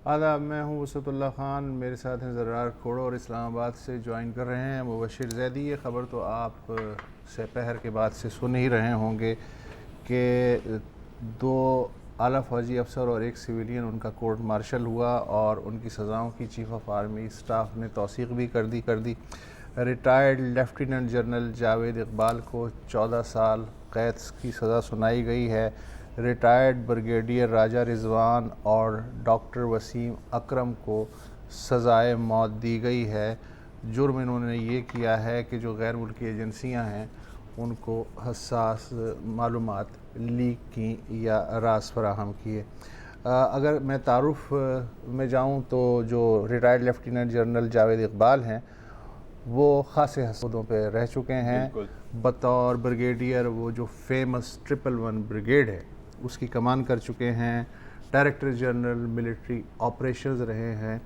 آداب، میں ہوں وسعت اللہ خان، میرے ساتھ ہیں زرار کھوڑو اور اسلام آباد سے جوائن کر رہے ہیں مبشر زیدی۔ یہ خبر تو آپ سے پہر کے بعد سے سن ہی رہے ہوں گے کہ 2 اعلیٰ فوجی افسر اور 1 سویلین ان کا کورٹ مارشل ہوا اور ان کی سزاؤں کی چیف آف آرمی سٹاف نے توثیق بھی کر دی۔ Retired lieutenant general Javed Iqbal کو 14 سال قید کی سزا سنائی گئی ہے۔ ریٹائرڈ بریگیڈیئر راجہ رضوان اور ڈاکٹر وسیم اکرم کو سزائے موت دی گئی ہے۔ جرم انہوں نے یہ کیا ہے کہ جو غیر ملکی ایجنسیاں ہیں ان کو حساس معلومات لیک کی یا راز فراہم کیے۔ اگر میں تعارف میں جاؤں تو جو retired lieutenant general Javed Iqbal ہیں وہ خاصے عہدوں پہ رہ چکے ہیں۔ بطور بریگیڈیئر وہ جو فیمس 111 بریگیڈ ہے اس کی کمان کر چکے ہیں۔ ڈائریکٹر جنرل ملٹری آپریشنز رہے ہیں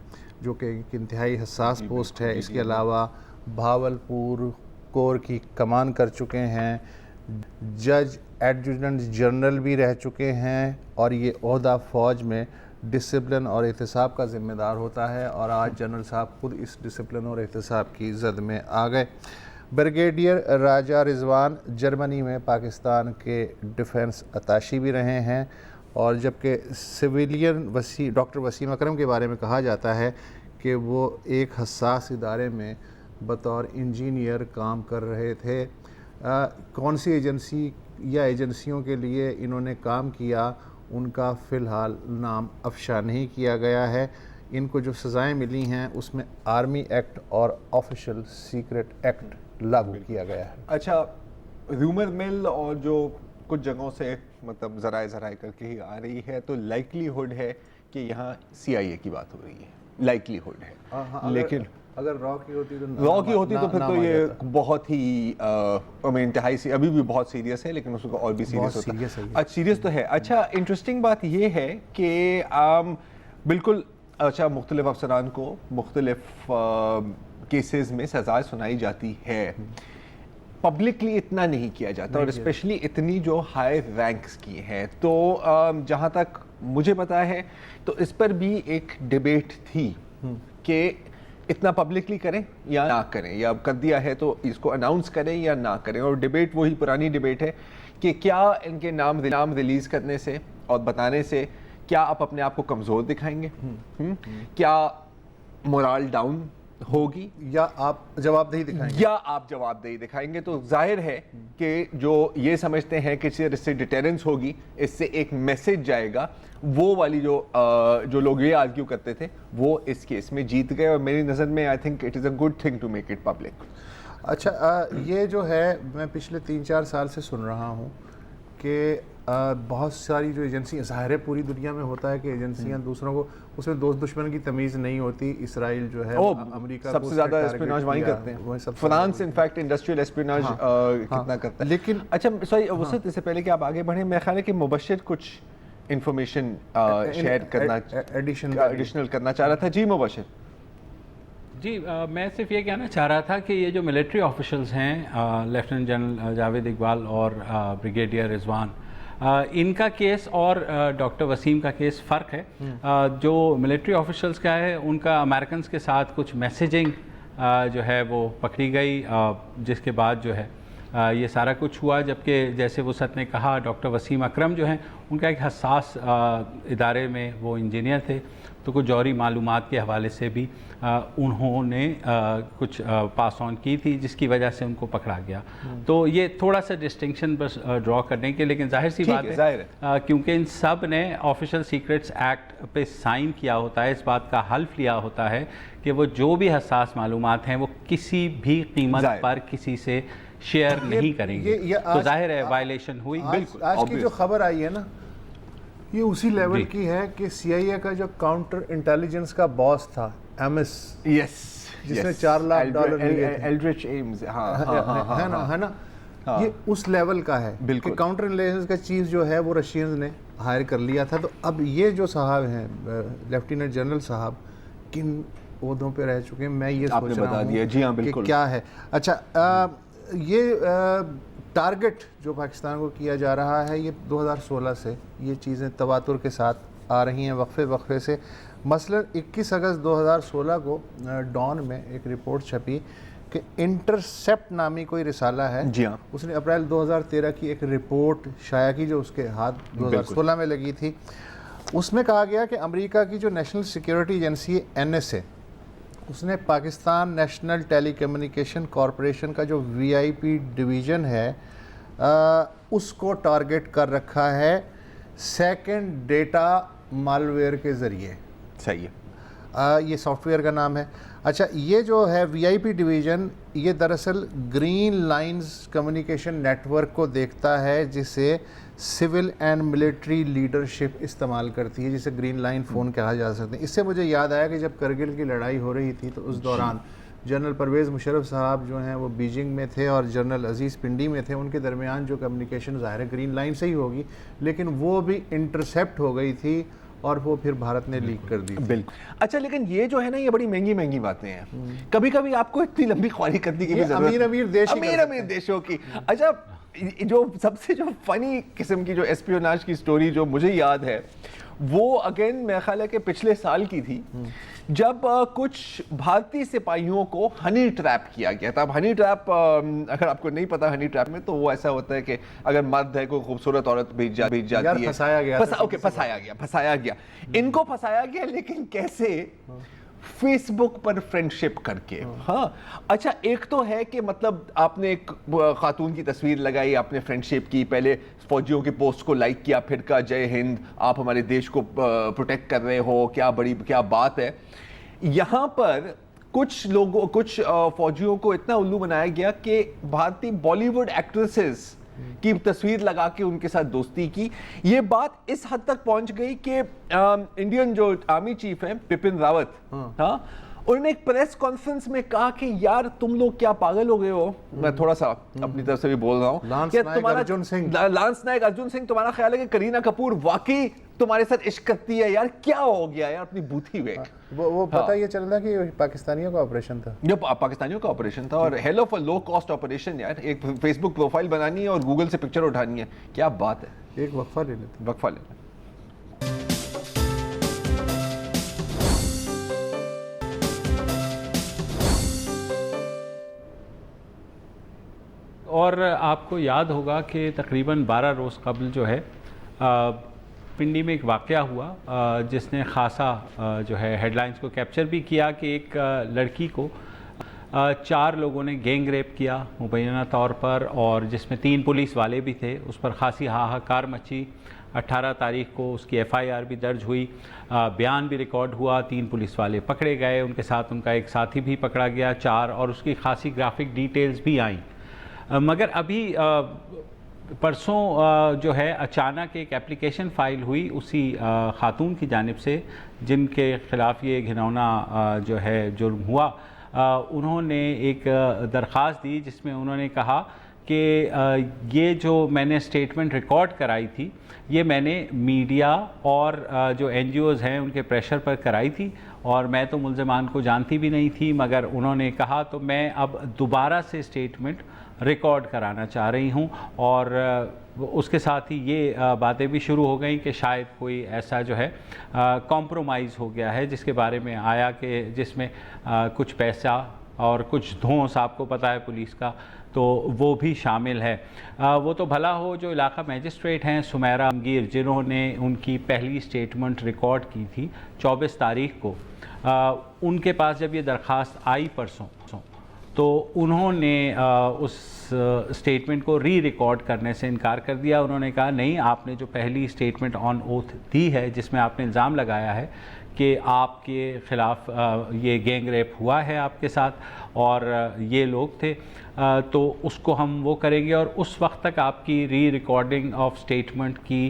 جو کہ ایک انتہائی حساس پوسٹ ہے۔ اس کے علاوہ بھاولپور کور کی کمان کر چکے ہیں۔ جج ایڈجوٹنٹ جنرل بھی رہ چکے ہیں اور یہ عہدہ فوج میں ڈسپلن اور احتساب کا ذمہ دار ہوتا ہے، اور آج جنرل صاحب خود اس ڈسپلن اور احتساب کی زد میں آ گئے۔ بریگیڈیئر راجہ رضوان جرمنی میں پاکستان کے ڈیفنس اتاشی بھی رہے ہیں، اور جبکہ سویلین ڈاکٹر وسیم اکرم کے بارے میں کہا جاتا ہے کہ وہ ایک حساس ادارے میں بطور انجینئر کام کر رہے تھے۔ کون سی ایجنسی یا ایجنسیوں کے لیے انہوں نے کام کیا ان کا فی الحال نام افشا نہیں کیا گیا ہے۔ ان کو جو سزائیں ملی ہیں اس میں آرمی ایکٹ اور آفیشل سیکرٹ ایکٹ لاگو کیا گیا ہے۔ اچھا، رومر مل اور جو کچھ جگہوں سے مطلب ذرائع کر کے ہی آ رہی ہے، تو لائکلی ہوڈ ہے کہ یہاں CIA کی بات ہو رہی ہے، لائکلی ہوڈ ہے، لیکن اگر را کی ہوتی تو پھر تو یہ بہت ہی انتہائی ابھی بھی بہت سیریس ہے، لیکن اس کو اور بھی سیریس ہوتا ہے۔ اچھا، سیریس تو ہے۔ اچھا، انٹرسٹنگ بات یہ ہے کہ بالکل اچھا مختلف افسران کو مختلف کیسز میں سزائیں سنائی جاتی ہے، پبلکلی اتنا نہیں کیا جاتا، اور اسپیشلی اتنی جو ہائی رینکس کی ہیں۔ تو جہاں تک مجھے پتا ہے تو اس پر بھی ایک ڈیبیٹ تھی کہ اتنا پبلکلی کریں یا نہ کریں، یا کر دیا ہے تو اس کو اناؤنس کریں یا نہ کریں، اور ڈیبیٹ وہی پرانی ڈیبیٹ ہے کہ کیا ان کے نام ریلیز کرنے سے اور بتانے سے کیا آپ اپنے آپ کو کمزور دکھائیں گے، کیا مورال ڈاؤن ہوگی، یا آپ جوابدہی دکھائیں گے۔ تو ظاہر ہے کہ جو یہ سمجھتے ہیں کہ اس سے ڈیٹرنس ہوگی، اس سے ایک میسج جائے گا، وہ والی جو لوگ یہ آرگیو کرتے تھے وہ اس کیس میں جیت گئے، اور میری نظر میں I think it is a good thing to make it public. اچھا، یہ جو ہے میں پچھلے 3-4 سال سے سن رہا ہوں کہ بہت ساری جو ایجنسیاں، ظاہر ہے پوری دنیا میں ہوتا ہے کہ ایجنسیاں دوسروں کو، اس میں دوست دشمن کی تمیز نہیں ہوتی۔ اسرائیل جو ہے امریکہ سب سے زیادہ اسپیناج وہیں کرتے ہیں، فرانس انفیکٹ انڈسٹریل اسپیناج کتنا کرتا ہے۔ لیکن اچھا سوری وسعت، اس سے پہلے کہ آپ آگے بڑھیں، میرا خیال ہے کہ مبشر کچھ انفارمیشن شیئر کرنا ایڈیشنل کرنا چاہ رہا تھا۔ جی مبشر۔ جی، میں صرف یہ کہنا چاہ رہا تھا کہ یہ جو ملٹری آفیشلز ہیں، لیفٹیننٹ جنرل جاوید اقبال اور بریگیڈیئر رضوان، ان کا کیس اور ڈاکٹر وسیم کا کیس فرق ہے۔ جو ملٹری آفیشلز کا ہے ان کا امریکنز کے ساتھ کچھ میسیجنگ جو ہے وہ پکڑی گئی، جس کے بعد جو ہے یہ سارا کچھ ہوا، جبکہ جیسے وسعت نے کہا ڈاکٹر وسیم اکرم جو ہیں ان کا ایک حساس ادارے میں وہ انجینئر تھے، تو کچھ جوہری معلومات کے حوالے سے بھی انہوں نے کچھ پاس آن کی تھی، جس کی وجہ سے ان کو پکڑا گیا۔ تو یہ تھوڑا سا ڈسٹنکشن بس ڈرا کرنے کے، لیکن ظاہر سی بات ہے کیونکہ ان سب نے آفیشل سیکرٹس ایکٹ پہ سائن کیا ہوتا ہے، اس بات کا حلف لیا ہوتا ہے کہ وہ جو بھی حساس معلومات ہیں وہ کسی بھی قیمت پر کسی سے شیئر نہیں کریں گے، تو ظاہر ہے وائلیشن ہوئی۔ بالکل آج کی جو خبر آئی ہے نا، یہ اسی لیول کی ہے کہ CIA کا جو کاؤنٹر انٹیلیجنس کا باس تھا MS، جس نے $4 لاکھ لیے تھے، ایلڈرچ ایمز، ہے نا، یہ اس لیول کا ہے کہ کاؤنٹر انٹیلیجنس کا چیف جو ہے وہ رشینز نے ہائر کر لیا تھا۔ تو اب یہ جو صاحب ہیں لیفٹیننٹ جنرل صاحب کن عہدوں پہ رہ چکے ہیں، میں یہ سوچ رہا ہوں کہ کیا ہے۔ اچھا، یہ ٹارگٹ جو پاکستان کو کیا جا رہا ہے، یہ 2016 سے یہ چیزیں تواتر کے ساتھ آ رہی ہیں وقفے سے. مثلا 21 اگست 2016 کو ڈان میں ایک رپورٹ چھپی کہ انٹرسیپٹ نامی کوئی رسالہ ہے, جی ہاں, اس نے اپریل 2013 کی ایک رپورٹ شائع کی جو اس کے ہاتھ 2016 میں لگی تھی. اس میں کہا گیا کہ امریکہ کی جو نیشنل سیکیورٹی ایجنسی ہے NSA, اس نے پاکستان نیشنل ٹیلی کمیونیکیشن کارپوریشن کا جو VIP ڈویژن ہے اس کو ٹارگٹ کر رکھا ہے سیکنڈ ڈیٹا مالویئر کے ذریعے. صحیح ہے, یہ سافٹ ویئر کا نام ہے. اچھا, یہ جو ہے VIP ڈویژن یہ دراصل green lines communication network کو دیکھتا ہے جسے سول اینڈ ملٹری لیڈرشپ استعمال کرتی ہے, جسے گرین لائن فون کہا جا سکتے ہیں. اس سے مجھے یاد آیا کہ جب کرگل کی لڑائی ہو رہی تھی تو اس دوران جنرل پرویز مشرف صاحب جو ہیں وہ بیجنگ میں تھے اور جنرل عزیز پنڈی میں تھے. ان کے درمیان جو کمیونیکیشن ظاہر ہے گرین لائن سے ہی ہوگی, لیکن وہ بھی انٹرسیپٹ ہو گئی تھی اور وہ پھر بھارت نے لیک کر دی. بالکل. اچھا, لیکن یہ جو ہے نا یہ بڑی مہنگی باتیں ہیں. کبھی کبھی آپ کو اتنی لمبی خواری کرنے کی بھی ضرورت امیر دیشوں کی. اچھا, جو سب سے جو فنی قسم کی جو اسپیوناج کی سٹوری جو مجھے یاد ہے وہ اگین میرا خیال ہے کہ پچھلے سال کی تھی, جب کچھ بھارتی سپاہیوں کو ہنی ٹریپ کیا گیا تھا. اب ہنی ٹریپ اگر آپ کو نہیں پتا ہنی ٹریپ میں تو وہ ایسا ہوتا ہے کہ اگر مرد ہے کوئی خوبصورت عورت بھیج جاتی ہے, پھنسایا گیا. ان کو پھنسایا گیا, لیکن کیسے؟ فیس بک پر فرینڈشپ کر کے. ہاں, اچھا, ایک تو ہے کہ مطلب آپ نے ایک خاتون کی تصویر لگائی, آپ نے فرینڈشپ کی, پہلے فوجیوں کے پوسٹ کو لائک کیا, پھر کہا جے ہند, آپ ہمارے دیش کو پروٹیکٹ کر رہے ہو, کیا بات ہے. یہاں پر کچھ فوجیوں کو اتنا الو بنایا گیا کہ بھارتی بالی ووڈ ایکٹریسز کی تصویر لگا کے ان کے ساتھ دوستی کی. یہ بات اس حد تک پہنچ گئی کہ انڈین جو آرمی چیف ہیں بپن راوت, ہاں, انہوں نے ایک پریس کانفرنس میں کہا کہ یار تم لوگ کیا پاگل ہو گئے ہو. میں تھوڑا سا اپنی طرف سے بھی بول رہا ہوں, لانس نائک ارجن سنگھ, تمہارا خیال ہے کہ کرینہ کپور واقعی تمہارے ساتھ عشق کرتی ہے؟ یار کیا ہو گیا یار اپنی بوتھی ہوئے. وہ پتہ یہ چل رہا کہ پاکستانیوں کا آپریشن تھا, جو پاکستانیوں کا آپریشن تھا, اور hell of a low cost operation. یار ایک فیس بک پروفائل بنانی ہے اور گوگل سے پکچر اٹھانی ہے, کیا بات ہے. ایک وقفہ لے لیتے. اور آپ کو یاد ہوگا کہ تقریباً 12 روز قبل جو ہے پنڈی میں ایک واقعہ ہوا جس نے خاصا جو ہے ہیڈ لائنز کو کیپچر بھی کیا کہ ایک لڑکی کو 4 لوگوں نے گینگ ریپ کیا مبینہ طور پر, اور جس میں 3 پولیس والے بھی تھے. اس پر خاصی ہاہاکار مچی. 18 تاریخ کو اس کی FIR بھی درج ہوئی, بیان بھی ریکارڈ ہوا, 3 پولیس والے پکڑے گئے, ان کے ساتھ ان کا ایک ساتھی بھی پکڑا گیا 4, اور اس کی خاصی گرافک ڈیٹیلز بھی آئیں. مگر ابھی پرسوں جو ہے اچانک ایک اپلیکیشن فائل ہوئی اسی خاتون کی جانب سے جن کے خلاف یہ گھناؤنا جو ہے جرم ہوا. انہوں نے ایک درخواست دی جس میں انہوں نے کہا کہ یہ جو میں نے اسٹیٹمنٹ ریکارڈ کرائی تھی یہ میں نے میڈیا اور جو NGOs ہیں ان کے پریشر پر کرائی تھی, اور میں تو ملزمان کو جانتی بھی نہیں تھی, مگر انہوں نے کہا تو میں اب دوبارہ سے اسٹیٹمنٹ ریکارڈ کرانا چاہ رہی ہوں. اور اس کے ساتھ ہی یہ باتیں بھی شروع ہو گئیں کہ شاید کوئی ایسا جو ہے کمپرومائز ہو گیا ہے جس کے بارے میں آیا کہ جس میں کچھ پیسہ اور کچھ دھونس, آپ کو پتہ ہے پولیس کا, تو وہ بھی شامل ہے. وہ تو بھلا ہو جو علاقہ میجسٹریٹ ہیں سمیرا امگیر, جنہوں نے ان کی پہلی اسٹیٹمنٹ ریکارڈ کی تھی 24 تاریخ کو. ان کے پاس جب یہ درخواست آئی پرسوں تو انہوں نے اس اسٹیٹمنٹ کو ریکارڈ کرنے سے انکار کر دیا. انہوں نے کہا نہیں, آپ نے جو پہلی اسٹیٹمنٹ آن اوتھ دی ہے جس میں آپ نے الزام لگایا ہے کہ آپ کے خلاف یہ گینگ ریپ ہوا ہے آپ کے ساتھ اور یہ لوگ تھے, تو اس کو ہم وہ کریں گے, اور اس وقت تک آپ کی ریکارڈنگ آف اسٹیٹمنٹ کی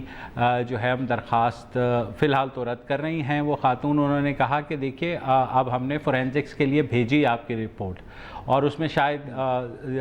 جو ہے ہم درخواست فی الحال تو رد کر رہی ہیں. وہ خاتون انہوں نے کہا کہ دیکھیے اب ہم نے فورینزکس کے لیے بھیجی آپ کی رپورٹ, اور اس میں شاید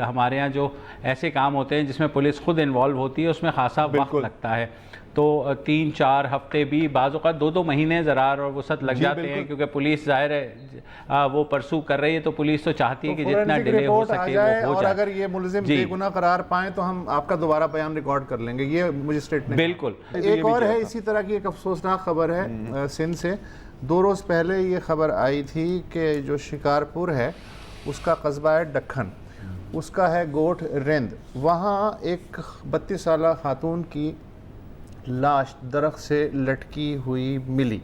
ہمارے ہاں جو ایسے کام ہوتے ہیں جس میں پولیس خود انوالو ہوتی ہے اس میں خاصا وقت لگتا ہے, تو 3-4 ہفتے بھی بعض اوقات 2 مہینے زرار اور وسعت لگ جاتے ہیں, کیونکہ پولیس ظاہر ہے وہ پرسو کر رہی ہے تو پولیس تو چاہتی چاہتی ہے کہ جتنا ڈیلے ہو سکے وہ ہو اور جائے. اگر یہ ملزم بے گناہ قرار پائیں تو ہم آپ کا دوبارہ بیان ریکارڈ کر لیں گے. یہ مجسٹریٹ نے بالکل. ایک اور ہے اسی طرح کی ایک افسوسناک خبر ہے سندھ سے. 2 روز پہلے یہ خبر آئی تھی کہ جو شکارپور ہے اس کا قصبہ ہے ڈکھن, اس کا ہے گوٹھ رند, وہاں ایک 32 سالہ خاتون کی لاش درخت سے لٹکی ہوئی ملی.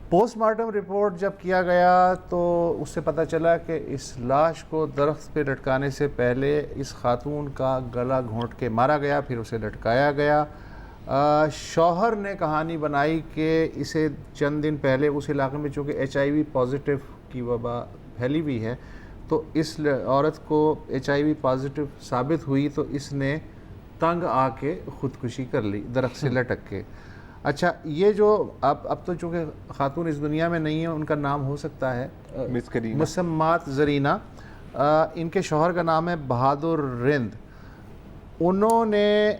پوسٹ مارٹم رپورٹ جب کیا گیا تو اس سے پتہ چلا کہ اس لاش کو درخت پہ لٹکانے سے پہلے اس خاتون کا گلا گھونٹ کے مارا گیا, پھر اسے لٹکایا گیا. شوہر نے کہانی بنائی کہ اسے چند دن پہلے اس علاقے میں چونکہ HIV پازیٹیو کی وبا پھیلی ہوئی ہے تو اس عورت کو HIV پازیٹیو ثابت ہوئی تو اس نے تنگ آ کے خودکشی کر لی درخت سے لٹک کے. اچھا, یہ جو اب تو چونکہ خاتون اس دنیا میں نہیں ہے, ان کا نام ہو سکتا ہے مسمات زرینہ, ان کے شوہر کا نام ہے بہادر رند. انہوں نے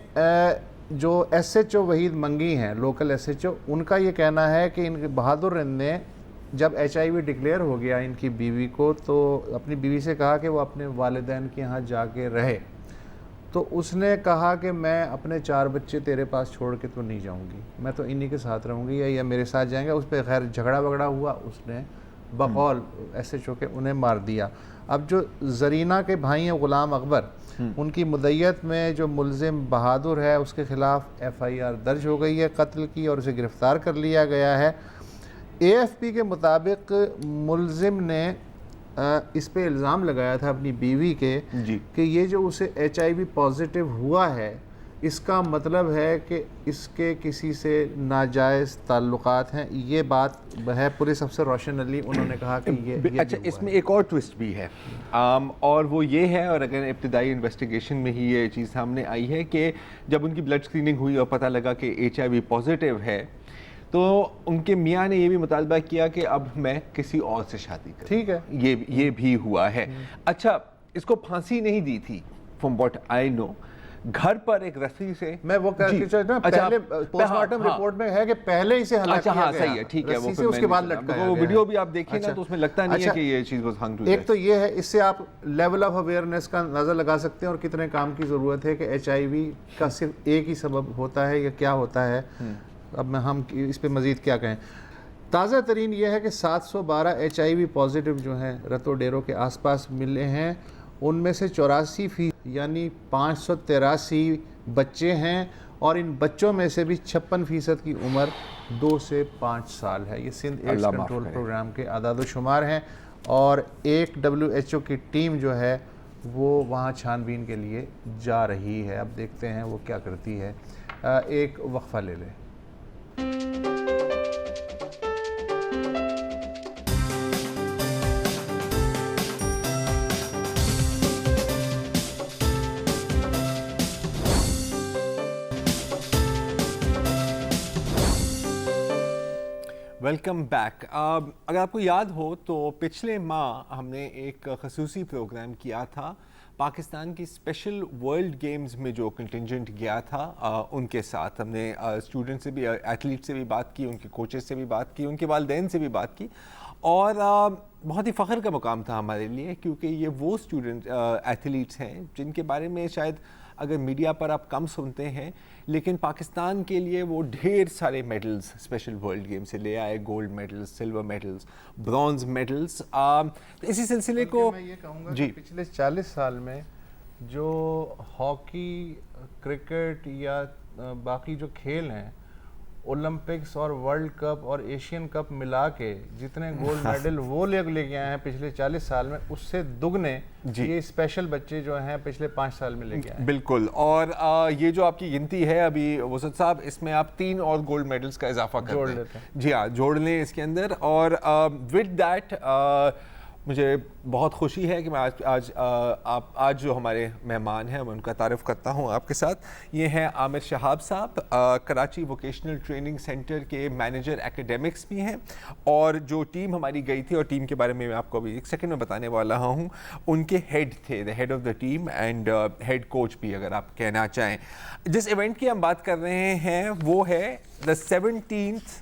جو SHO وحید منگی ہیں لوکل SHO, ان کا یہ کہنا ہے کہ ان بہادر رند نے جب HIV ڈکلیئر ہو گیا ان کی بیوی کو تو اپنی بیوی سے کہا کہ وہ اپنے والدین کے ہاں جا کے رہے. تو اس نے کہا کہ میں اپنے 4 بچے تیرے پاس چھوڑ کے تو نہیں جاؤں گی, میں تو انہی کے ساتھ رہوں گی یا میرے ساتھ جائیں گے. اس پہ خیر جھگڑا وگڑا ہوا, اس نے بقول SHO کے انہیں مار دیا. اب جو زرینہ کے بھائی ہیں غلام اکبر, ان کی مدعیت میں جو ملزم بہادر ہے اس کے خلاف FIR درج ہو گئی ہے قتل کی اور اسے گرفتار کر لیا گیا ہے. AFP کے مطابق ملزم نے اس پہ الزام لگایا تھا اپنی بیوی کے کہ یہ جو اسے HIV پازیٹیو ہوا ہے اس کا مطلب ہے کہ اس کے کسی سے ناجائز تعلقات ہیں. یہ بات ہے پولیس افسر روشن علی, انہوں نے کہا کہ یہ اچھا, اس میں ایک اور ٹوسٹ بھی ہے اور وہ یہ ہے, اور اگر ابتدائی انویسٹیگیشن میں ہی یہ چیز سامنے آئی ہے کہ جب ان کی بلڈ اسکریننگ ہوئی اور پتہ لگا کہ HIV پازیٹیو ہے تو ان کے میاں نے یہ بھی مطالبہ کیا کہ اب میں کسی اور سے شادی کروں. ٹھیک ہے, یہ بھی ہوا ہے. اچھا, اس کو پھانسی نہیں دی تھی فرام واٹ آئی نو, گھر پر ایک رسی سے میں وہ پہلے پوسٹ مارٹم رپورٹ میں ہے کہ پہلے اسے ہلاک کیا گیا. صحیح ہے, ٹھیک ہے, اس کے بعد لٹکایا گیا. وہ ویڈیو بھی آپ دیکھیں نا تو اس میں لگتا نہیں ہے کہ یہ چیز واز ہنگ ٹو. ایک تو یہ ہے, اس سے آپ لیول آف اویئرنیس کا اندازہ لگا سکتے ہیں اور کتنے کام کی ضرورت ہے کہ HIV کا صرف ایک ہی سبب ہوتا ہے یا کیا ہوتا ہے. اب ہم اس پہ مزید کیا کہیں. تازہ ترین یہ ہے کہ 712 HIV پازیٹیو جو ہیں رتو ڈیرو کے آس پاس ملے ہیں, ان میں سے 84% یعنی 583 بچے ہیں اور ان بچوں میں سے بھی 56% کی عمر 2 سے 5 سال ہے. یہ سندھ ایڈز کنٹرول پروگرام کے اعداد و شمار ہیں اور ایک WHO کی ٹیم جو ہے وہ وہاں چھان بین کے لیے جا رہی ہے. اب دیکھتے ہیں وہ کیا کرتی ہے. ایک وقفہ لے لیں. Welcome back. اگر آپ کو یاد ہو تو پچھلے ماہ ہم نے ایک خصوصی پروگرام کیا تھا پاکستان کی اسپیشل ورلڈ گیمز میں جو کنٹینجنٹ گیا تھا ان کے ساتھ. ہم نے اسٹوڈنٹ سے بھی, ایتھلیٹ سے بھی بات کی, ان کے کوچز سے بھی بات کی, ان کے والدین سے بھی بات کی, اور بہت ہی فخر کا مقام تھا ہمارے لیے کیونکہ یہ وہ اسٹوڈنٹ ایتھلیٹس ہیں جن کے بارے میں شاید اگر میڈیا پر آپ کم سنتے ہیں, لیکن پاکستان کے لیے وہ ڈھیر سارے میڈلز اسپیشل ورلڈ گیم سے لے آئے, gold medals, silver medals, bronze medals. اسی سلسلے کو میں یہ کہوں گا کہ پچھلے 40 سال میں جو ہاکی, کرکٹ یا باقی جو کھیل ہیں, اولمپکس اور ورلڈ کپ اور ایشین کپ ملا کے جتنے گولڈ میڈل وہ لے کے آئے ہیں پچھلے 40 سال میں, اس سے دگنے یہ اسپیشل بچے جو ہیں پچھلے 5 سال میں لے کے آئے. بالکل. اور یہ جو آپ کی گنتی ہے ابھی وسط صاحب, اس میں آپ 3 اور گولڈ میڈلز کا اضافہ کر دیں. جی ہاں, جوڑ لیں اس کے اندر. اور ود دیٹ مجھے بہت خوشی ہے کہ میں آج جو ہمارے مہمان ہیں میں ان کا تعارف کرتا ہوں آپ کے ساتھ. یہ ہیں عامر شہاب صاحب, کراچی ووکیشنل ٹریننگ سینٹر کے مینیجر ایکیڈیمکس بھی ہیں, اور جو ٹیم ہماری گئی تھی, اور ٹیم کے بارے میں آپ کو ابھی 1 سیکنڈ میں بتانے والا ہوں, ان کے ہیڈ تھے, the head of the team and head coach بھی اگر آپ کہنا چاہیں. جس ایونٹ کی ہم بات کر رہے ہیں وہ ہے دا 17th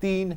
3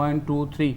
1, 2, 3।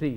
3।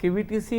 KVTC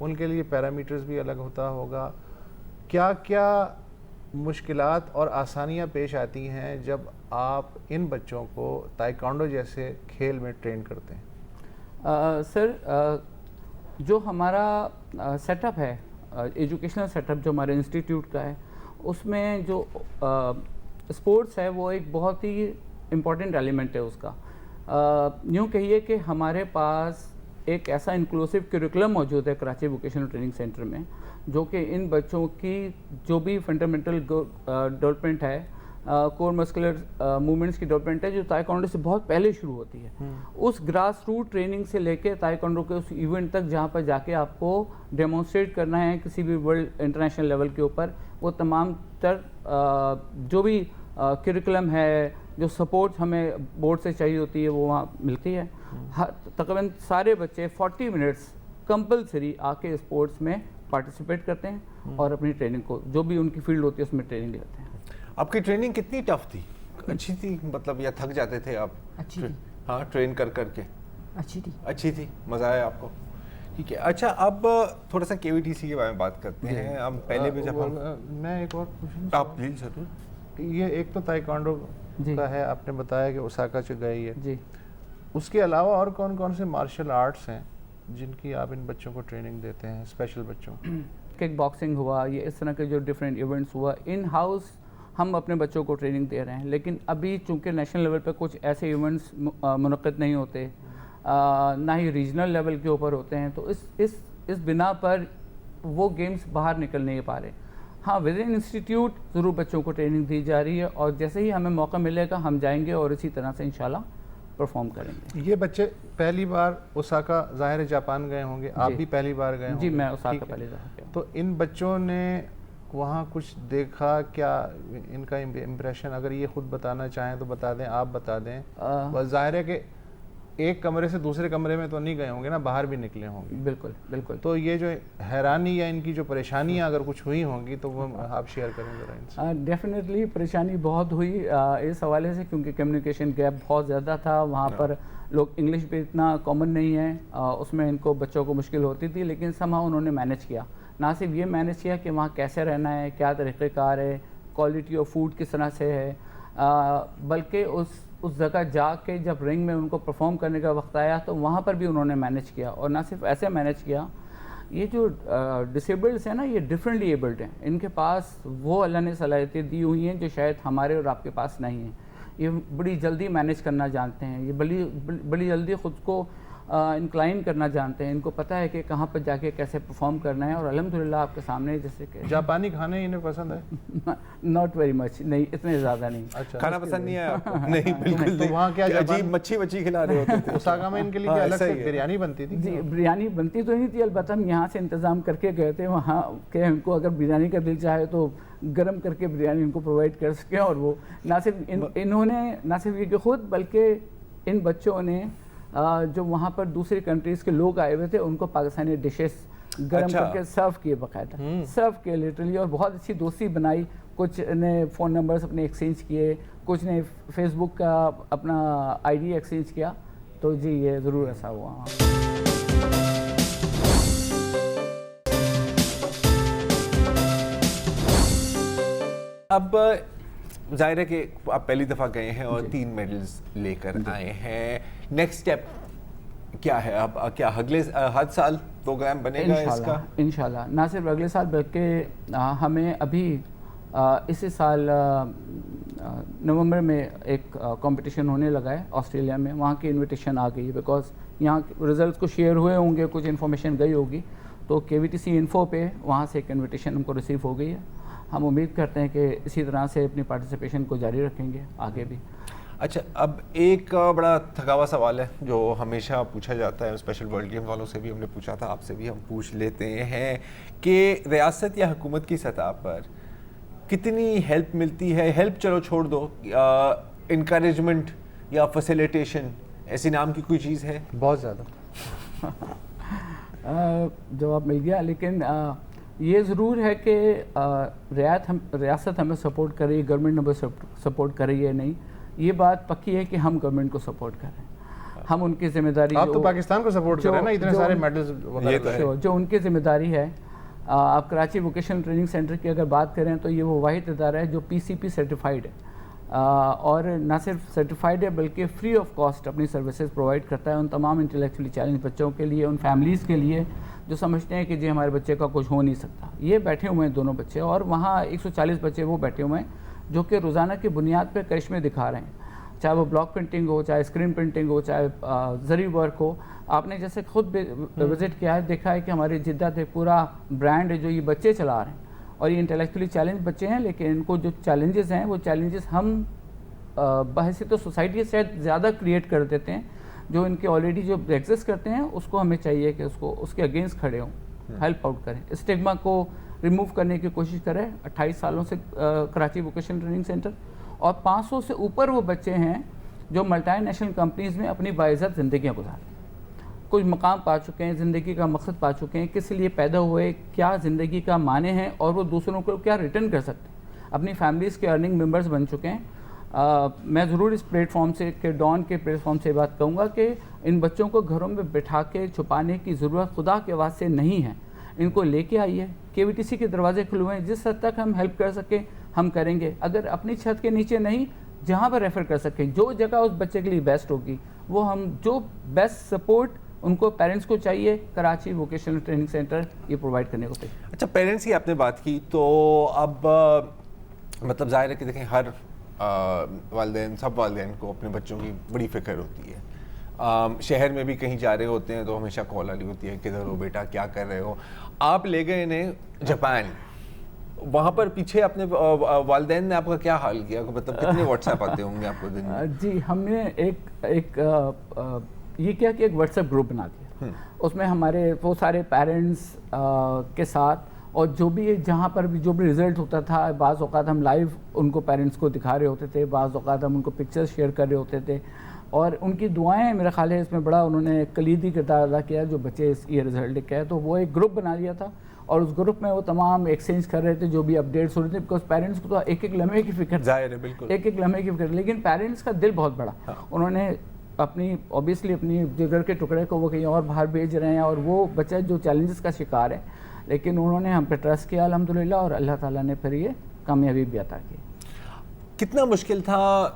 ان کے لیے پیرامیٹرز بھی الگ ہوتا ہوگا. کیا کیا مشکلات اور آسانیاں پیش آتی ہیں جب آپ ان بچوں کو تائیکوانڈو جیسے کھیل میں ٹرین کرتے ہیں؟ سر جو ہمارا سیٹ اپ ہے، ایجوکیشنل سیٹ اپ جو ہمارے انسٹیٹیوٹ کا ہے، اس میں جو اسپورٹس ہے وہ ایک بہت ہی امپورٹنٹ ایلیمنٹ ہے اس کا. یوں کہیے کہ ہمارے پاس ایک ایسا انکلوسیو کریکولم موجود ہے کراچی ووکیشنل ٹریننگ سینٹر میں، جو کہ ان بچوں کی جو بھی فنڈامنٹل ڈیولپمنٹ ہے، کور مسکولر موومنٹس کی ڈیولپمنٹ ہے، جو تائیکوانڈو سے بہت پہلے شروع ہوتی ہے. اس گراس روٹ ٹریننگ سے لے کے تائیکوانڈو کے اس ایونٹ تک جہاں پر جا کے آپ کو ڈیمونسٹریٹ کرنا ہے کسی بھی ورلڈ انٹرنیشنل لیول کے اوپر، وہ تمام تر جو بھی کریکولم ہے، جو سپورٹ ہمیں بورڈ سے چاہیے ہوتی ہے، وہ وہاں ملتی ہے. تقریباً سارے بچے 40 منٹس کمپلسری آ کے اسپورٹس میں پارٹیسپیٹ کرتے ہیں اور اپنی ٹریننگ کو جو بھی ان کی فیلڈ ہوتی ہے اس میں ٹریننگ لیتے ہیں. آپ کی ٹریننگ کتنی ٹف تھی؟ اچھی تھی مطلب، یا تھک جاتے تھے آپ؟ اچھی تھی. ہاں ٹرین کر کے اچھی تھی. اچھی تھی، مزہ آیا آپ کو؟ ٹھیک ہے. اچھا اب تھوڑا سا KVTC کے بارے میں بات کرتے ہیں. ہم پہلے بھی جب میں ایک اور کوشچن، آپ پلیز ضرور. یہ ایک تو تائیکوانڈو کا ہے، آپ نے بتایا کہ اوساکا سے گئی ہے. جی. اس کے علاوہ اور کون کون سے مارشل آرٹس ہیں جن کی آپ ان بچوں کو ٹریننگ دیتے ہیں، اسپیشل بچوں کو؟ کک باکسنگ ہوا، یہ اس طرح کے جو ڈفرینٹ ایونٹس ہوا، ان ہاؤس ہم اپنے بچوں کو ٹریننگ دے رہے ہیں. لیکن ابھی چونکہ نیشنل لیول پہ کچھ ایسے ایونٹس منعقد نہیں ہوتے، نہ ہی ریجنل لیول کے اوپر ہوتے ہیں، تو اس بنا پر وہ گیمز باہر نکل نہیں پا رہے. ہاں ود ان انسٹیٹیوٹ ضرور بچوں کو ٹریننگ دی جا رہی ہے، اور جیسے ہی ہمیں موقع ملے گا ہم جائیں گے اور اسی طرح سے انشاءاللہ پرفارم کریں گے. یہ بچے پہلی بار اوساکا، ظاہر جاپان گئے ہوں گے، آپ بھی پہلی بار گئے ہوں گے؟ جی میں اوساکا پہلی بار گیا. تو ان بچوں نے وہاں کچھ دیکھا کیا؟ ان کا امپریشن اگر یہ خود بتانا چاہیں تو بتا دیں، آپ بتا دیں. ظاہر ہے کہ ایک کمرے سے دوسرے کمرے میں تو نہیں گئے ہوں گے نا، باہر بھی نکلے ہوں گے. بالکل بالکل. تو یہ جو حیرانی یا ان کی جو پریشانیاں اگر کچھ ہوئی ہوں گی تو وہ آپ شیئر کریں ذرا ان سے. ڈیفینیٹلی پریشانی بہت ہوئی اس حوالے سے، کیونکہ کمیونیکیشن گیپ بہت زیادہ تھا. وہاں پر لوگ انگلش بھی اتنا کامن نہیں ہے، اس میں ان کو بچوں کو مشکل ہوتی تھی، لیکن somehow انہوں نے مینیج کیا. نہ صرف یہ مینیج کیا کہ وہاں کیسے رہنا ہے، کیا طریقہ کار ہے، کوالٹی آف فوڈ کس طرح سے ہے، بلکہ اس جگہ جا کے جب رنگ میں ان کو پرفارم کرنے کا وقت آیا تو وہاں پر بھی انہوں نے مینیج کیا. اور نہ صرف ایسے مینیج کیا، یہ جو ڈسیبلڈس ہیں نا، یہ ڈفرینٹلی ایبلڈ ہیں. ان کے پاس وہ اللہ نے صلاحیتیں دی ہوئی ہیں جو شاید ہمارے اور آپ کے پاس نہیں ہیں. یہ بڑی جلدی مینیج کرنا جانتے ہیں، یہ بڑی جلدی خود کو انکلائن کرنا جانتے ہیں. ان کو پتہ ہے کہ کہاں پر جا کے کیسے پرفارم کرنا ہے. اور الحمدللہ آپ کے سامنے جیسے کہ جاپانی کھانے انہیں پسند ہے؟ ناٹ ویری مچ، نہیں اتنے زیادہ نہیں. اچھا، کھانا پسند نہیں ہے آپ کو؟ نہیں بالکل. تو وہاں کیا عجیب مچھی کھلا رہے ہوتے تھے اوساکا میں؟ ان کے لیے الگ سے بریانی بنتی تھی؟ جی بریانی بنتی تو نہیں تھی، البتہ ہم یہاں سے انتظام کر کے گئے تھے وہاں کہ ان کو اگر بریانی کا دل چاہے تو گرم کر کے بریانی ان کو پرووائڈ کر سکیں. اور وہ نہ صرف انہوں نے نہ صرف یہ کہ خود، بلکہ ان بچوں نے جو وہاں پر دوسری کنٹریز کے لوگ آئے ہوئے تھے ان کو پاکستانی ڈشز گرم کر کے سرو کیے، باقاعدہ سرو کیے لٹرلی. اور بہت اچھی دوستی بنائی. کچھ نے فون نمبرز اپنے ایکسچینج کیے، کچھ نے فیس بک کا اپنا ID ایکسچینج کیا. تو جی یہ ضرور ایسا ہوا. اب ظاہر ہے کہ آپ پہلی دفعہ گئے ہیں اور 3 میڈلز لے کر آئے ہیں. نیکسٹ اسٹیپ کیا ہے اب؟ کیا اگلے ہر سال پروگرام بنے گا اس کا؟ انشاءاللہ نہ صرف اگلے سال بلکہ ہمیں ابھی اسی سال نومبر میں ایک کمپٹیشن ہونے لگا ہے آسٹریلیا میں. وہاں کی انویٹیشن آ گئی ہے، بیکاز یہاں رزلٹس کو شیئر ہوئے ہوں گے، کچھ انفارمیشن گئی ہوگی، تو KVTC انفو پہ وہاں سے ایک انویٹیشن ہم کو ریسیو ہو گئی ہے. ہم امید کرتے ہیں کہ اسی طرح سے اپنی پارٹیسپیشن کو جاری رکھیں گے آگے بھی. اچھا اب ایک بڑا تھکاوا سوال ہے جو ہمیشہ پوچھا جاتا ہے، اسپیشل ورلڈ گیم والوں سے بھی ہم نے پوچھا تھا، آپ سے بھی ہم پوچھ لیتے ہیں کہ ریاست یا حکومت کی سطح پر کتنی ہیلپ ملتی ہے؟ ہیلپ چلو چھوڑ دو، انکریجمنٹ یا فیسیلیٹیشن ایسی نام کی کوئی چیز ہے؟ بہت زیادہ. جواب مل گیا. لیکن یہ ضرور ہے کہ ریاست ہمیں سپورٹ کر رہی ہے، گورنمنٹ ہمیں سپورٹ کر رہی ہے. نہیں، یہ بات پکی ہے کہ ہم گورنمنٹ کو سپورٹ کر رہے ہیں. ہم ان کی ذمہ داری آپ تو پاکستان کو سپورٹ کر رہے ہیں نا اتنے سارے میڈلز وغیرہ، جو ان کی ذمہ داری ہے. آپ کراچی ووکیشنل ٹریننگ سینٹر کی اگر بات کریں تو یہ وہ واحد ادارہ ہے جو PCP سرٹیفائیڈ ہے، اور نہ صرف سرٹیفائیڈ ہے بلکہ فری آف کاسٹ اپنی سروسز پرووائڈ کرتا ہے ان تمام انٹلیکچولی چیلنج بچوں کے لیے، ان فیملیز کے لیے جو سمجھتے ہیں کہ جی ہمارے بچے کا کچھ ہو نہیں سکتا. یہ بیٹھے ہوئے ہیں دونوں بچے، اور وہاں 140 بچے وہ بیٹھے ہوئے ہیں جو کہ روزانہ کی بنیاد پہ کرشمے دکھا رہے ہیں، چاہے وہ بلاک پرنٹنگ ہو، چاہے اسکرین پرنٹنگ ہو، چاہے زری ورک ہو. آپ نے جیسے خود وزٹ کیا ہے، دیکھا ہے کہ ہماری جدت ایک پورا برانڈ ہے جو یہ بچے چلا رہے ہیں، اور یہ انٹلیکچولی چیلنج بچے ہیں، لیکن ان کو جو چیلنجز ہیں وہ چیلنجز ہم بحیثیت سوسائٹی سے زیادہ کریٹ کر دیتے ہیں. جو ان کے آلریڈی جو ایگزسٹ کرتے ہیں اس کو ہمیں چاہیے کہ اس کے اگینسٹ کھڑے ہوں، ہیلپ آؤٹ کریں، اسٹگما کو ریموو کرنے کی کوشش کریں. 28 سالوں سے کراچی ووکیشنل ٹریننگ سینٹر، اور 500 سے اوپر وہ بچے ہیں جو ملٹی نیشنل کمپنیز میں اپنی باعزت زندگیاں گزار رہے ہیں، کچھ مقام پا چکے ہیں، زندگی کا مقصد پا چکے ہیں، کس لیے پیدا ہوئے، کیا زندگی کا معنی ہے، اور وہ دوسروں کو کیا ریٹرن کر سکتے ہیں، اپنی فیملیز کے ارننگ ممبرز بن چکے ہیں. میں ضرور اس پلیٹ فارم سے کہ ڈان کے پلیٹ فارم سے بات کہوں گا کہ ان بچوں کو گھروں میں بٹھا کے چھپانے کی ضرورت خدا کے واسطے نہیں ہے. ان کو لے کے آئیے، KVTC کے دروازے کھلے ہوئے ہیں، جس حد تک ہم ہیلپ کر سکیں ہم کریں گے. اگر اپنی چھت کے نیچے نہیں، جہاں پر ریفر کر سکیں، جو جگہ اس بچے کے لیے بیسٹ ہوگی وہ ہم جو بیسٹ سپورٹ ان کو پیرنٹس کو چاہیے، کراچی ووکیشنل ٹریننگ سینٹر یہ پرووائڈ کرنے کو چاہیے. اچھا، پیرنٹس کی آپ نے بات کی تو اب مطلب ظاہر ہے کہ دیکھیں ہر والدین، سب والدین کو اپنے بچوں کی بڑی فکر ہوتی ہے. شہر میں بھی کہیں جا رہے ہوتے ہیں تو ہمیشہ کال آ رہی ہوتی ہے کدھر ہو بیٹا، کیا کر رہے ہو. آپ لے گئے انہیں جاپان، وہاں پر پیچھے اپنے والدین نے آپ کا کیا حال کیا؟ مطلب کتنے واٹس ایپ آتے ہوں گے آپ کو دن میں؟ جی، ہم نے ایک یہ کیا کہ ایک واٹس ایپ گروپ بنا دیا. اس میں ہمارے وہ سارے پیرنٹس کے ساتھ، اور جو بھی جہاں پر بھی جو بھی رزلٹ ہوتا تھا، بعض اوقات ہم لائیو ان کو پیرنٹس کو دکھا رہے ہوتے تھے، بعض اوقات ہم ان کو پکچر شیئر کر رہے ہوتے تھے. اور ان کی دعائیں میرا خیال ہے اس میں بڑا انہوں نے کلیدی کردار ادا کیا جو بچے یہ رزلٹ لکھے ہیں. تو وہ ایک گروپ بنا لیا تھا، اور اس گروپ میں وہ تمام ایکسچینج کر رہے تھے جو بھی اپڈیٹس ہو رہے تھے، بیکاز پیرنٹس کو تو ایک ایک لمحے کی فکر، ظاہر ہے بالکل ایک ایک لمحے کی فکر، لیکن پیرنٹس کا دل بہت بڑا. انہوں نے اپنی اوبیسلی اپنی جگر کے ٹکڑے کو وہ کہیں اور باہر بھیج رہے ہیں، اور وہ بچہ جو چیلنجز کا شکار ہے، لیکن انہوں نے ہم پہ ٹرسٹ کیا الحمدللہ، اور اللہ تعالیٰ نے پھر یہ کامیابی بھی عطا کی. کتنا مشکل تھا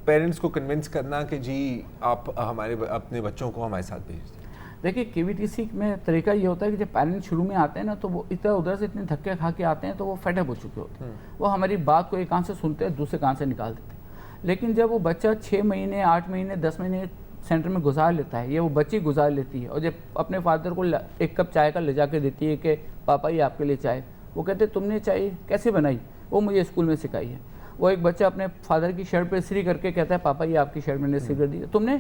پیرنٹس کو کنونس کرنا کہ جی آپ ہمارے اپنے بچوں کو ہمارے ساتھ بھیج دیں؟ دیکھیے KVTC میں طریقہ یہ ہوتا ہے کہ جب پیرنٹس شروع میں آتے ہیں نا تو وہ ادھر ادھر سے اتنے دھکے کھا کے آتے ہیں تو وہ فیڈ اپ ہو چکے ہوتے ہیں. وہ ہماری بات کو ایک کان سے سنتے ہیں، دوسرے کان سے نکال دیتے ہیں. لیکن جب وہ بچہ 6 مہینے 8 مہینے 10 مہینے سینٹر میں گزار لیتا ہے، یہ وہ بچی گزار لیتی ہے، اور جب اپنے فادر کو ایک کپ چائے کا لے جا کے دیتی ہے کہ پاپا یہ آپ کے لیے چائے، وہ کہتے تم نے چائے کیسے بنائی؟ وہ مجھے اسکول میں سکھائی ہے. وہ ایک بچہ اپنے فادر کی شرٹ پہ استری کر کے کہتا ہے پاپا یہ آپ کی شرٹ میں نے استری کر دی، تم نے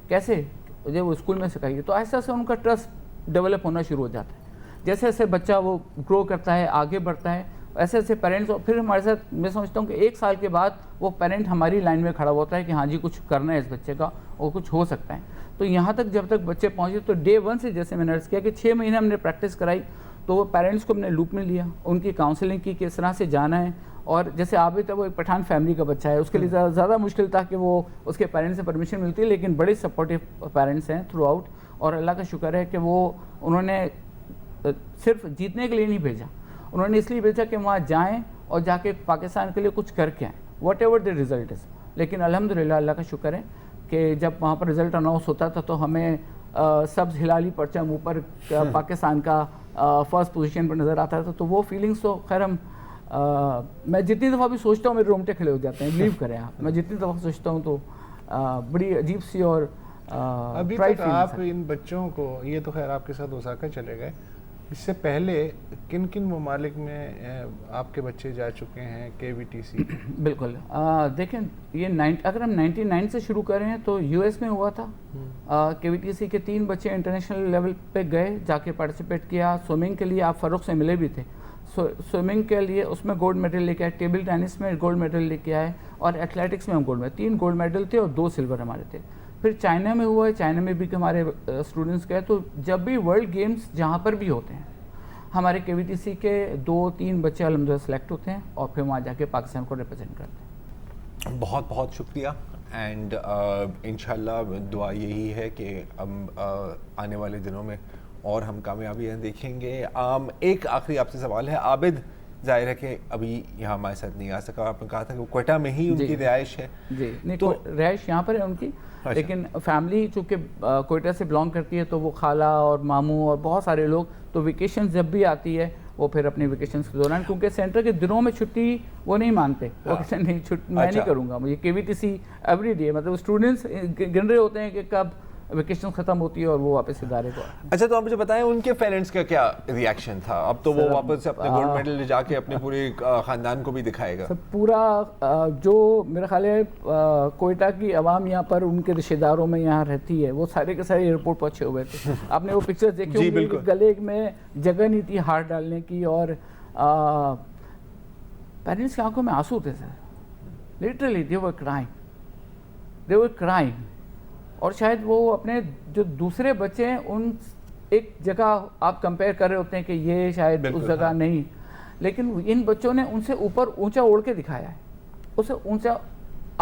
کیسے؟ مجھے وہ اسکول میں سکھائی ہے. تو ایسے ایسے ان کا ٹرسٹ ڈیولپ ہونا شروع ہو جاتا ہے. جیسے جیسے بچہ وہ گرو کرتا ہے، آگے بڑھتا ہے، ایسے ایسے پیرنٹس، پھر ہمارے ساتھ میں سمجھتا ہوں کہ 1 سال کے بعد وہ پیرنٹ ہماری لائن میں کھڑا ہوتا ہے کہ ہاں جی کچھ کرنا ہے اس بچے کا اور کچھ ہو سکتا ہے. تو یہاں تک جب تک بچے پہنچے تو ڈے 1 سے جیسے میں نے عرض کیا کہ 6 مہینے ہم نے پریکٹس کرائی، تو وہ پیرنٹس کو ہم نے لوپ میں لیا، ان کی کاؤنسلنگ کی کہ اس طرح سے جانا ہے. اور جیسے عابد ہے وہ ایک پٹھان فیملی کا بچہ ہے، اس کے لیے زیادہ مشکل تھا کہ وہ اس کے پیرنٹس سے پرمیشن ملتی ہے، لیکن بڑے سپورٹیو پیرنٹس ہیں تھرو آؤٹ. اور اللہ کا شکر ہے کہ وہ انہوں نے صرف جیتنے کے لیے نہیں بھیجا، انہوں نے اس لیے بھیجا کہ وہاں جائیں اور جا کے پاکستان کے لیے کچھ کر کے آئیں، what ever the result is. لیکن الحمدللہ اللہ کا شکر ہے کہ جب وہاں پر رزلٹ اناؤنس ہوتا تھا تو ہمیں سبز ہلالی پرچم اوپر پاکستان کا فرسٹ پوزیشن پر نظر آتا تھا. تو وہ فیلنگس تو خیر ہم میں جتنی دفعہ بھی سوچتا ہوں میرے رونگٹے کھڑے ہو جاتے ہیں، بلیو کریں آپ. میں جتنی دفعہ سوچتا ہوں تو بڑی عجیب سی اور ابھی تک آپ ان بچوں کو، یہ تو خیر آپ کے ساتھ اوساکا چلے گئے، اس سے پہلے کن کن ممالک میں آپ کے بچے جا چکے ہیں KVTC؟ بالکل دیکھیں یہ اگر ہم 99 سے شروع کریں تو US میں ہوا تھا. KVTC کے 3 بچے انٹرنیشنل لیول پہ گئے، جا کے پارٹیسپیٹ کیا. سوئمنگ کے لیے آپ فاروق سے ملے بھی تھے، سوئمنگ کے لیے اس میں گولڈ میڈل لے کے آئے، ٹیبل ٹینس میں گولڈ میڈل لے کے آئے، اور ایتھلیٹکس میں ہم گولڈ میڈل، 3 گولڈ میڈل تھے اور 2 سلور ہمارے تھے. پھر چائنا میں ہوا ہے، چائنا میں بھی ہمارے اسٹوڈنٹس گئے. تو جب بھی ورلڈ گیمز جہاں پر بھی ہوتے ہیں ہمارے KVTC کے 2-3 بچے الحمدللہ سلیکٹ ہوتے ہیں اور پھر وہاں جا کے پاکستان کو ریپرزینٹ کرتے ہیں. بہت بہت شکریہ اینڈ انشاءاللہ دعا یہی ہے کہ آنے والے دنوں میں اور ہم کامیابیاں دیکھیں گے. ایک آخری آپ سے سوال ہے. عابد ظاہر ہے کہ ابھی یہاں ہمارے ساتھ نہیں آ سکا, آپ نے کہا تھا کہ وہ کوئٹہ میں ہی ان کی رہائش ہے. جی نہیں, تو رہائش یہاں پر ہے ان کی, لیکن فیملی چونکہ کوئٹہ سے بلانگ کرتی ہے تو وہ خالہ اور ماموں اور بہت سارے لوگ, تو ویکیشن جب بھی آتی ہے وہ پھر اپنی ویکیشنز کے دوران, کیونکہ سینٹر کے دنوں میں چھٹی وہ نہیں مانتے, وہ کہتے ہیں نہیں چھٹی میں نہیں کروں گا, مجھے KVTC ایوری ڈے, مطلب اسٹوڈنٹس گن رہے ہوتے ہیں کہ کب ویکیشن ختم ہوتی ہے اور وہ واپس ادارے کو. اچھا, تو آپ مجھے بتائیں ان کے پیرنٹس کا کیا ریئیکشن تھا؟ اب تو وہ واپس سے اپنے گولڈ میڈل لے جا کے اپنے پورے خاندان کو بھی دکھائے گا. پورا جو میرا خیال ہے کوئٹہ کی عوام یہاں پر ان کے رشتہ داروں میں یہاں رہتی ہے, وہ سارے کے سارے ایئرپورٹ پہنچے ہوئے تھے. آپ نے وہ پکچر دیکھی ہوگی کہ گلے میں جگہ نہیں تھی ہاتھ ڈالنے کی, اور پیرنٹس کی آنکھوں میں آنسو تھے سر, لٹرلی دے ور کرائنگ. اور شاید وہ اپنے جو دوسرے بچے ہیں ان ایک جگہ آپ کمپیئر کر رہے ہوتے ہیں کہ یہ شاید اس جگہ نہیں, لیکن ان بچوں نے ان سے اوپر اونچا اڑ کے دکھایا ہے, اسے اونچا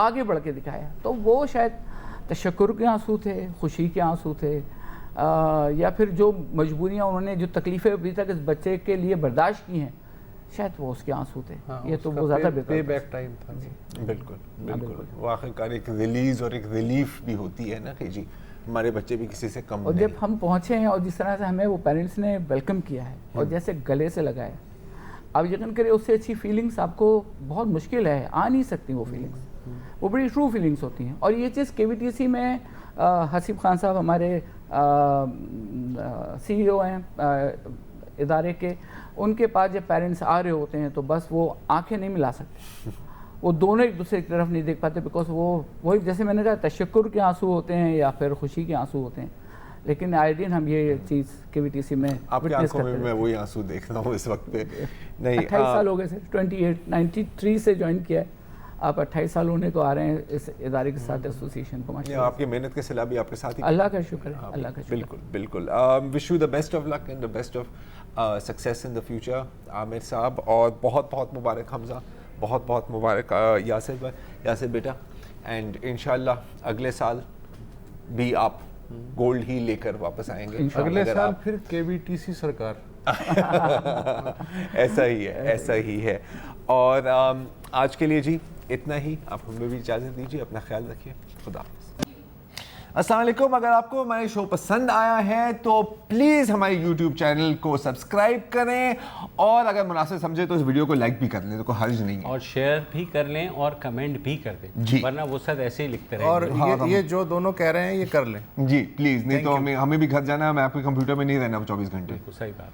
آگے بڑھ کے دکھایا. تو وہ شاید تشکر کے آنسو تھے, خوشی کے آنسو تھے, یا پھر جو مجبوریاں انہوں نے, جو تکلیفیں ابھی تک اس بچے کے لیے برداشت کی ہیں, شاید وہ اس کے آنسو تھے. یہ تو وہ زیادہ پے بیک ٹائم تھا. بالکل بالکل, وہ آخرکار ایک ریلیز اور ایک ریلیف بھی ہوتی ہے نا کہ جی ہمارے بچے بھی کسی سے کم نہیں. اور جب ہم پہنچے ہیں اور جس طرح سے ہمیں وہ پیرنٹس نے ویلکم کیا ہے اور جیسے گلے سے لگایا, آپ یقین کریں اس سے اچھی فیلنگس آپ کو بہت مشکل ہے, آ نہیں سکتی وہ فیلنگس, وہ بڑی ٹرو فیلنگس ہوتی ہیں. اور یہ چیز KVTC میں حسیب خان صاحب ہمارے CEO ہیں ادارے کے, ان کے پاس جب پیرنٹس آ رہے ہوتے ہیں تو بس وہ آنکھیں نہیں ملا سکتے, وہ دونوں ایک دوسرے کی طرف نہیں دیکھ پاتے, بیکاز وہی جیسے میں نے کہا تشکر کے آنسو ہوتے ہیں یا پھر خوشی کے آنسو ہوتے ہیں. لیکن آئے دن ہم یہ چیز KVTC میں آپ کی آنکھوں میں میں وہی آنسو دیکھ رہا ہوں اس وقت پہ. نہیں 28 سال ہو گئے سر, 93 سے جوائن کیا ہے, آپ 28 سال ہونے کو آ رہے ہیں اس ادارے کے ساتھ ایسوسیشن کو. آپ کی محنت کے صلہ بھی آپ کے ساتھ ہی. اللہ کا شکر ہے, اللہ کا شکر. بالکل بالکل. Wish you the best of luck and the best of success in the future Aamir صاحب, اور بہت بہت مبارک حمزہ, بہت بہت مبارک یاسر بیٹا, اینڈ انشاءاللہ اگلے سال بھی آپ گولڈ ہی لے کر واپس آئیں گے. اگلے سال پھر KVTC سرکار. ایسا ہی ہے, ایسا ہی ہے. اور آج کے لیے جی اتنا ہی, آپ ہمیں بھی اجازت دیجیے, اپنا خیال رکھیے, خدا حافظ. السلام علیکم. اگر آپ کو ہمارے شو پسند آیا ہے تو پلیز ہمارے YouTube چینل کو سبسکرائب کریں, اور اگر مناسب سمجھے تو اس ویڈیو کو لائک بھی کر لیں, تو کوئی حرج نہیں ہے, اور شیئر بھی کر لیں اور کمنٹ بھی کر دیں جی, ورنہ وہ سب ایسے ہی لکھتے رہیں. اور یہ جو دونوں کہہ رہے ہیں یہ کر لیں جی پلیز, نہیں تو ہمیں بھی گھر جانا ہے, میں آپ کے کمپیوٹر میں نہیں رہنا 24 گھنٹے. صحیح بات.